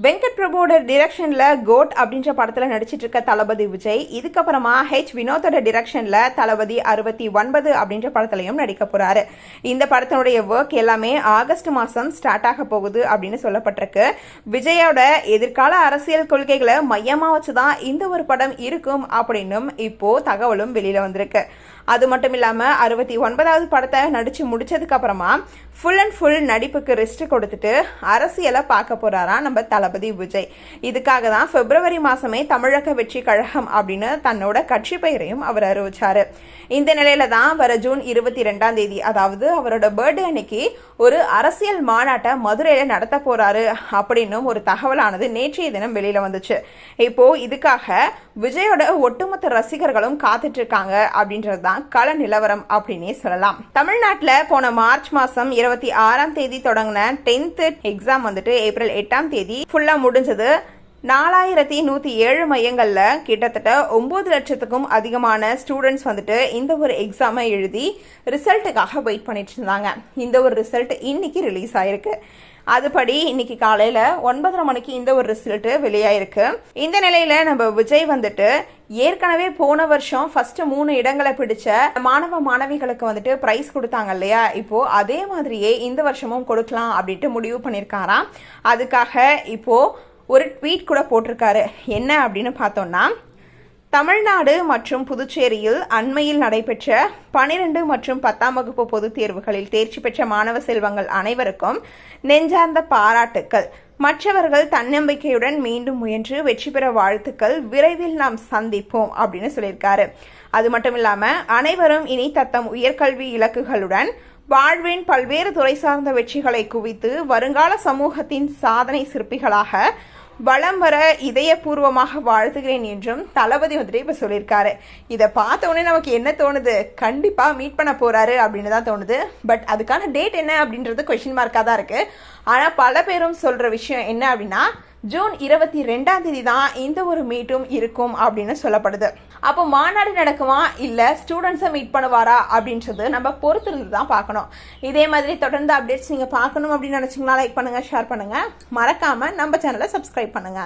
Venkat பிரபுவோட டிரெக்ஷன்ல code அப்படின்ற படத்துல நடிச்சிட்டு இருக்க தளபதி விஜய் இதுக்கப்புறமா வினோதோட டிரெக்ஷன்ல தளபதி 69 அப்படின்ற படத்துலயும் நடிக்க போறாரு. இந்த படத்தினுடைய ஒர்க் எல்லாமே ஆகஸ்ட் மாசம் ஸ்டார்ட் ஆக போகுது அப்படின்னு சொல்லப்பட்டிருக்கு. விஜயோட எதிர்கால அரசியல் கொள்கைகளை மையமா வச்சுதான் இந்த ஒரு படம் இருக்கும் அப்படின்னும் இப்போ தகவலும் வெளியில வந்திருக்கு. அது மட்டும் இல்லாம 69வது படத்தை நடிச்சு முடிச்சதுக்கு அப்புறமா ஃபுல் அண்ட் ஃபுல் நடிப்புக்கு ரெஸ்ட் கொடுத்துட்டு அரசியலை பார்க்க போறாரா நம்ம தளபதி விஜய். இதுக்காக தான் பிப்ரவரி மாசமே தமிழக வெற்றி கழகம் அப்படின்னு தன்னோட கட்சி பெயரையும் அவர் அறிவிச்சாரு. இந்த நிலையில தான் வர ஜூன் 22ஆம் தேதி அதாவது அவரோட பர்த்டே அன்னைக்கு ஒரு அரசியல் மாநாட்டை மதுரையில நடத்த போறாரு அப்படின்னு ஒரு தகவலானது நேற்றைய தினம் வெளியில வந்துச்சு. இப்போ இதுக்காக விஜயோட ஒட்டுமொத்த ரசிகர்களும் காத்துட்டு இருக்காங்க அப்படின்றது தான் கள நிலவரம் அப்படின்னே சொல்லலாம். தமிழ்நாட்டில் போன மார்ச் மாசம் 26ஆம் தேதி தொடங்கின 10th எக்ஸாம் வந்துட்டு ஏப்ரல் 8ஆம் தேதி ஃபுல்லா முடிஞ்சது. 4107 மையங்கள்ல கிட்டத்தட்ட 9 லட்சத்துக்கும் அதிகமான ஸ்டூடெண்ட்ஸ் வந்துட்டு இந்த ஒரு எக்ஸாமை எழுதி ரிசல்ட்டுக்காக வெயிட் பண்ணிட்டு இருந்தாங்க. இந்த ஒரு ரிசல்ட் இன்னைக்கு ரிலீஸ் ஆயிருக்கு. அதுபடி இன்னைக்கு காலையில 9:30 மணிக்கு இந்த ஒரு ரிசல்ட் வெளியாயிருக்கு. இந்த நிலையில நம்ம விஜய் வந்துட்டு ஏற்கனவே போன வருஷம் ஃபர்ஸ்ட் 3 இடங்களை பிடிச்ச மாணவ மாணவிகளுக்கு வந்துட்டு பிரைஸ் கொடுத்தாங்க இல்லையா, இப்போ அதே மாதிரியே இந்த வருஷமும் கொடுக்கலாம் அப்படின்ட்டு முடிவு பண்ணிருக்காராம். அதுக்காக இப்போ ஒரு ட்வீட் கூட போட்டிருக்காரு. என்ன அப்படின்னு பார்த்தோம்னா, தமிழ்நாடு மற்றும் புதுச்சேரியில் அண்மையில் நடைபெற்ற 12 மற்றும் 10ஆம் வகுப்பு பொதுத் தேர்வுகளில் தேர்ச்சி பெற்ற மாணவ செல்வங்கள் அனைவருக்கும் நெஞ்சார்ந்த பாராட்டுக்கள். மற்றவர்கள் தன்னம்பிக்கையுடன் மீண்டும் முயன்று வெற்றி பெற வாழ்த்துக்கள். விரைவில் நாம் சந்திப்போம் அப்படின்னு சொல்லியிருக்காரு. அது மட்டும் இல்லாம அனைவரும் இனி தத்தம் உயர்கல்வி இலக்குகளுடன் வாழ்வின் பல்வேறு துறை சார்ந்த வெற்றிகளை குவித்து வருங்கால சமூகத்தின் சாதனை சிற்பிகளாக வளம் வர இதயபூர்வமாக வாழ்த்துகிறேன் என்றும் தளபதி வந்துட்டு இப்ப சொல்லியிருக்காரு. இதை பார்த்த உடனே நமக்கு என்ன தோணுது, கண்டிப்பா மீட் பண்ண போறாரு அப்படின்னு தான் தோணுது. பட் அதுக்கான டேட் என்ன அப்படின்றது கொஸ்டின் மார்க்கா தான் இருக்கு. ஆனா பல பேரும் சொல்ற விஷயம் என்ன அப்படின்னா, ஜூன் 22ஆம் தேதி தான் இந்த ஒரு மீட்டும் இருக்கும் அப்படின்னு சொல்லப்படுது. அப்போ மாநாடு நடக்குமா இல்ல ஸ்டூடெண்ட்ஸை மீட் பண்ணுவாரா அப்படின்றது நம்ம பொறுத்திருந்து தான் பார்க்கணும். இதே மாதிரி தொடர்ந்து அப்டேட்ஸ் நீங்க பார்க்கணும் அப்படின்னு நினைச்சீங்கன்னா லைக் பண்ணுங்க, ஷேர் பண்ணுங்க, மறக்காம நம்ம சேனலை சப்ஸ்கிரைப் பண்ணுங்க.